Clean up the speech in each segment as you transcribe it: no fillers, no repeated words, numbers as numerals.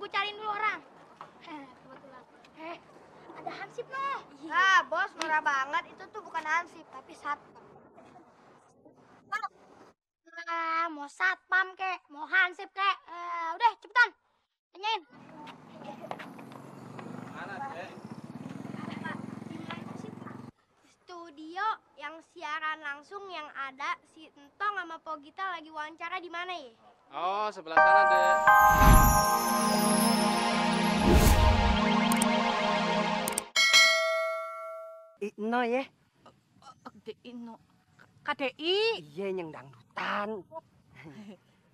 gue cariin dulu orang. Kebetulan. Ada Hansip loh. Ah, bos, murah banget. Itu tuh bukan Hansip, tapi satpam. Mau satpam kek, mau Hansip kek. Udah, cepetan. Tanyain. Mana, Dek? Studio yang siaran langsung yang ada si Entong sama Pogita lagi wawancara di mana ya? Oh, sebelah sana, Dek. Ino ya? Ino. KDI. Iya yang dangdutan.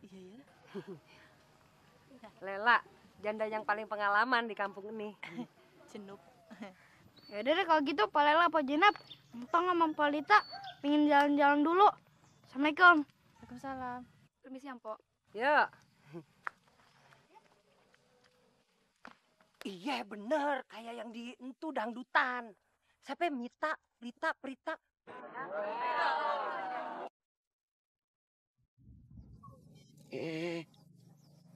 Iya ya. Lela, janda yang paling pengalaman di kampung ini. Jenup. Ya udah deh kalau gitu Pak Lela, Pak Jenap, Entong sama Pak Lita pengen jalan-jalan dulu. Assalamualaikum. Waalaikumsalam. Permisi ya, Mpok. Yuk. Iya bener, kayak yang di entu dangdutan. Siapa Mita, Lita, Prita.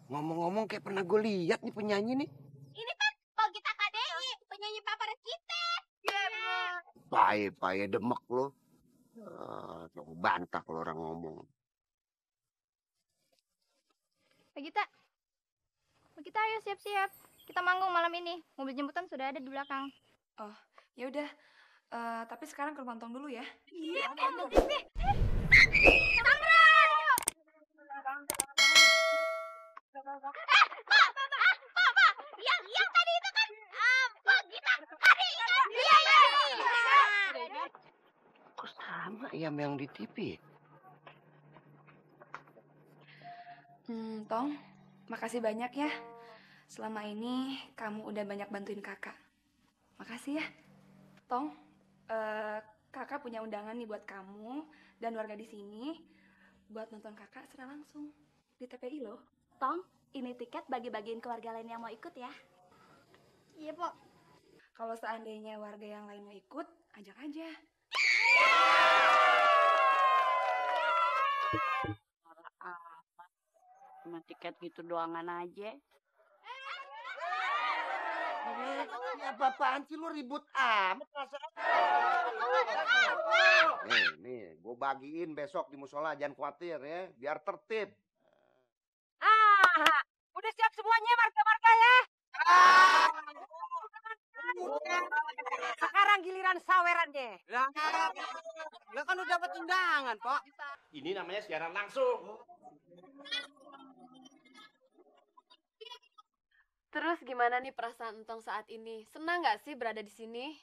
Ngomong-ngomong kayak pernah gue lihat nih penyanyi nih. Ini kan Pogita KDI, penyanyi favorit kita. Paye demek lo. Coba bantah kalau orang ngomong. Pak Gita ayo siap-siap. Kita manggung malam ini. Mobil jemputan sudah ada di belakang. Oh, ya udah. Tapi sekarang ke rumah Tong dulu ya. Iya, Yang tadi itu kan Pogita KDI kan? Iya. Kok sama ya sama yang di TV? Tong, makasih banyak ya. Selama ini kamu udah banyak bantuin kakak. Makasih ya. Tong, kakak punya undangan nih buat kamu dan warga di sini buat nonton kakak secara langsung di TPI loh. Tong, ini tiket bagi-bagiin ke warga lain yang mau ikut ya. Iya, Pak. Kalau seandainya warga yang lain mau ikut, ajak aja. Cuma tiket gitu doangan aja. Ini apa-apaan sih lu ribut amat perasaan? Nih, gue bagiin besok di musola, jangan khawatir ya, biar tertib. Udah siap semuanya marga-marga ya? Sekarang giliran sawerannya. Lah kan udah dapat undangan, Pak. Ini namanya siaran langsung. Terus gimana nih perasaan Entong saat ini? Senang nggak sih berada di sini?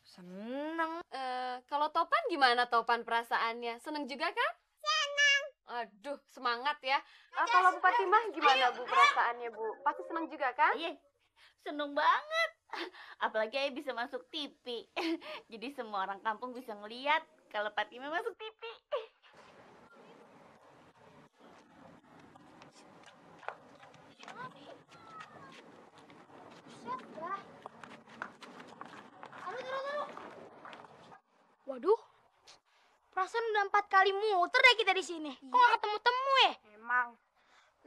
Seneng. Kalau Topan gimana Topan perasaannya? Seneng juga kan? Senang. Aduh, semangat ya. Kalau Bu Fatimah gimana Bu perasaannya Bu? Pasti seneng juga kan? Iya, seneng banget. Apalagi Ayah bisa masuk TV. Jadi semua orang kampung bisa ngeliat kalau Fatimah masuk TV. Waduh. Perasaan udah 4 kali muter deh kita di sini. Kok nggak ketemu-temu ya? Emang.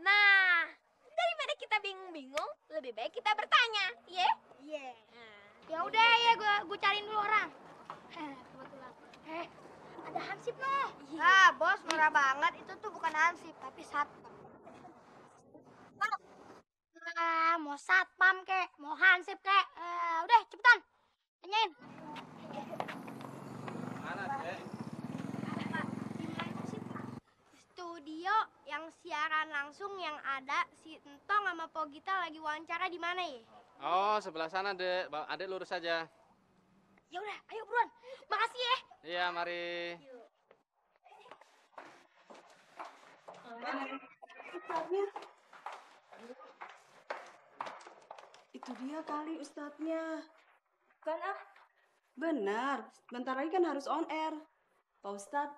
Nah, daripada kita bingung-bingung, lebih baik kita bertanya, ya? Iya. Ya udah ya, gue cariin dulu orang. Kebetulan. Ada Hansip loh. Ah, bos, murah banget. Itu tuh bukan Hansip, tapi satpam. Mau satpam kek, mau Hansip kek. Udah, cepetan. Tanyain. Mana, Dek? Studio yang siaran langsung yang ada si Entong sama Pogita lagi wawancara di mana ya? Oh, sebelah sana, Dek. Adek lurus saja. Ya udah, ayo buruan. Makasih ya. Iya, mari. Itu dia kali ustadznya. Kan benar, bentar lagi kan harus on air. Pak Ustadz.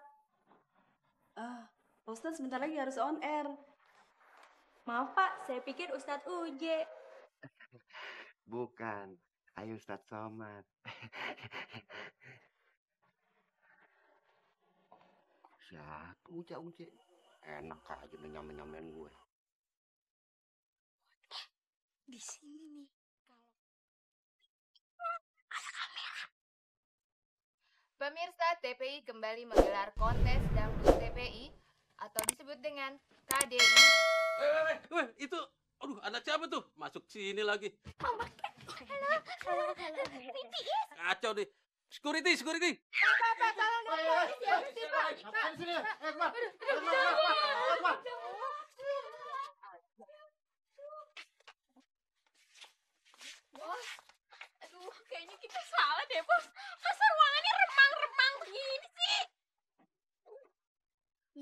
Pak Ustadz sebentar lagi harus on air. Maaf Pak, saya pikir Ustadz Uje. Bukan, ayo Ustadz Somad. Siapa Uja? Enak aja nyamain gue. di sini nih. Pemirsa TPI kembali menggelar kontes dangdut TPI atau disebut dengan KDI. Itu, aduh, anak siapa tuh? Masuk sini lagi. Kacau deh. Security. Bos, aduh, kayaknya kita salah deh, Bos. Masa ruangannya remang-remang begini sih?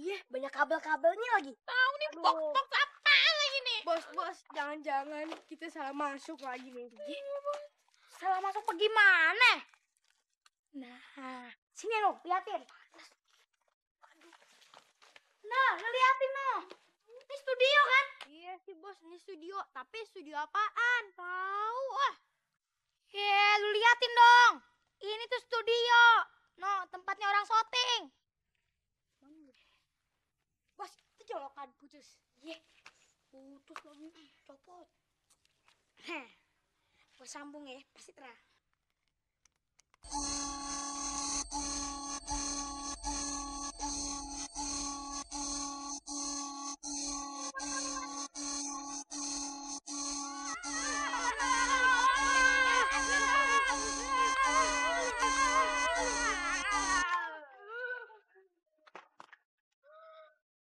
Iya, banyak kabel-kabelnya lagi. Tahu nih, box apa lagi nih? Bos, jangan-jangan kita salah masuk lagi nih. Salah masuk apa gimana? Nah, sini lo, liatin. Nah, ngeliatin no. Ini studio kan? Iya sih bos, ini studio. Tapi studio apaan? Tahu ah. Ya, lu liatin dong. Ini tuh studio. No, tempatnya orang syuting. Bos, itu colokan putus. Iya. Putus lagi, copot. Heh. Gue sambung ya, pasti terang.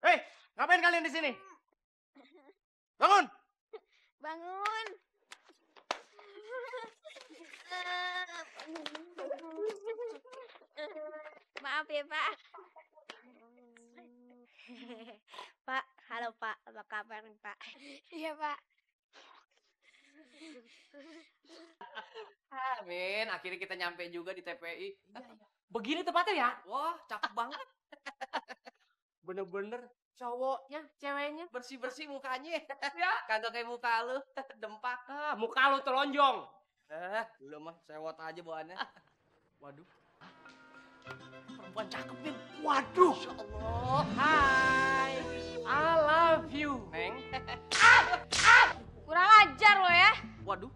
Hei, ngapain kalian di sini? Bangun! Bangun. Maaf ya, Pak. Pak, halo Pak. Apa kabar nih, Pak? Iya, Pak. Amin, akhirnya kita nyampe juga di TPI. Begini tempatnya ya? Wah, cakep banget. Bener-bener cowoknya, ceweknya bersih-bersih mukanya. Ya, kagak kayak muka lu, dempak. Muka lu telonjong. Lu mah sewot aja bawaannya. Waduh. Perempuan cakep, Min. Waduh. Masya Allah. Hai. I love you, Neng. Kurang ajar lo ya. Waduh.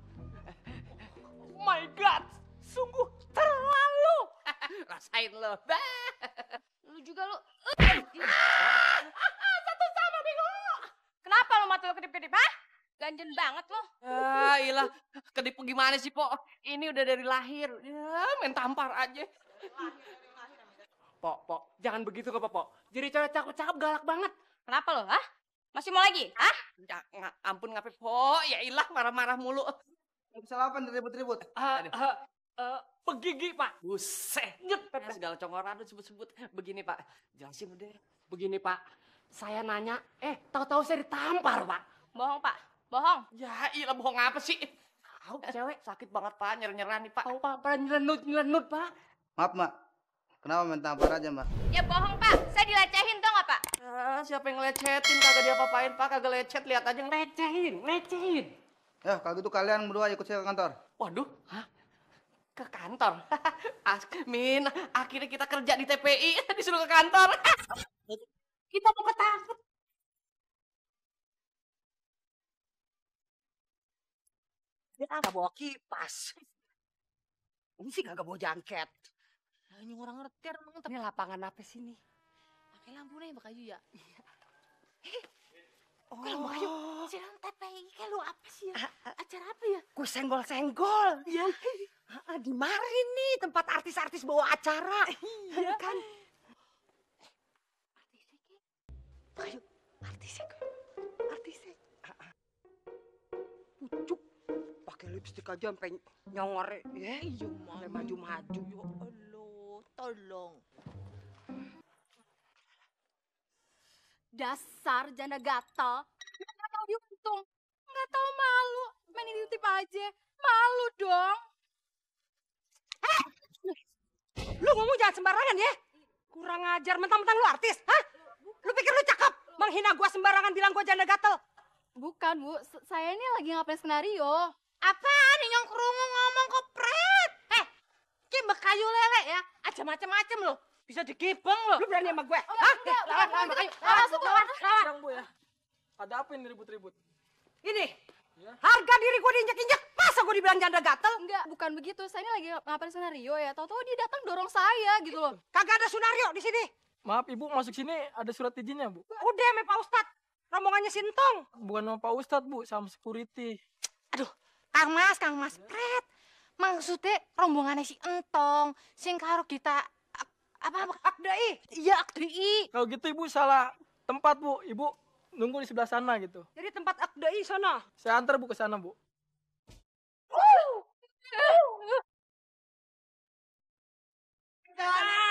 Oh my God. Sungguh terlalu. Rasain lo. Lu juga lu. Satu sama, Bego. Kenapa lo mata lo kedip-kedip, ha? Ganjen banget lo. Ilah, kedip gimana sih, Po? Ini udah dari lahir. Ya, main tampar aja. Pok, jangan begitu kok, Pok. Jadi cewek cakep-cakep galak banget. Kenapa lo, ha? Masih mau lagi, ha? Ampun ngapain, Po? Ya ilah, marah-marah mulu. Salah apa ribut-ribut? Pegigi, Pak. Buset. Segala congorado sebut-sebut. Begini, Pak. Jelasin udah. Begini, Pak. Saya nanya, tahu-tahu saya ditampar, Pak. Bohong, Pak. Bohong. Ya ilah, bohong apa sih? Tahu cewek sakit banget, Pak. Nyer-nyeran nih, Pak. Tahu, Pak. Nyelenut, Pak. Maaf, Mak. Kenapa main tampar aja, Mbak? Ya bohong, Pak. Saya dilecehin tau nggak, Pak? Siapa yang ngelecetin? Kagak diapa-apain, Pak. Kagak lecet. Lihat aja Ngelecehin. Ya, kalau gitu kalian berdua ikut saya ke kantor. Waduh, hah? Ke kantor? Min, akhirnya kita kerja di TPI. Disuruh ke kantor. Kita mau ketangkep. Dia kagak bawa kipas. Ini sih kagak bawa jaket. Ini orang ngetir emang. Ini lapangan apa sih nih? Pakai lampunya Mbak Kayu ya? Oh, Mbak Kayu, siaran TPI kayak lu apa sih ya? Acara apa ya? Gue senggol-senggol. Iya. Di mari nih tempat artis-artis bawa acara. Iya kan? Ayo, artisnya. Pucuk. Pakai lipstik aja sampai nyongor ya. Iya, Sampai maju-maju. Ya Allah, tolong. Dasar janda gatal. Nggak tahu diuntung. Nggak tahu malu. Main intip aja. Malu dong. Lu ngomong jangan sembarangan ya. Kurang ajar, mentang-mentang lu artis. Hah? Lu pikir lu cakep? Menghina gua sembarangan bilang gua janda gatel. Bukan, Bu. Saya ini lagi ngapain skenario. Apaan nih yang kerungu ngomong kopret? Ki Mbak Kayu lele ya. Aja macem-macem lo. Bisa digibeng lo. Lu berani sama gue? Hah? Lawan Mbak Kayu. Masuk, lawan. Bu ya. Ada apa ini ribut-ribut? Ini, Harga diri gue diinjek-injek, masa gue dibilang janda gatel? Enggak, bukan begitu. Saya ini lagi ngapain senario ya. Tahu-tahu dia datang dorong saya gitu loh. Kagak ada sunario di sini. Maaf ibu, masuk sini ada surat izinnya bu. Udah sama Pak Ustadz, rombongannya Sintong. Bukan sama Pak Ustadz bu, sama security. Aduh, Kang Mas, pret. Maksudnya rombongannya si Entong, sing karo kita apa akdai? Iya akdai. Kalau gitu ibu salah tempat bu, ibu nunggu di sebelah sana gitu. Jadi tempat akdai sana. Saya antar bu ke sana bu. Ah!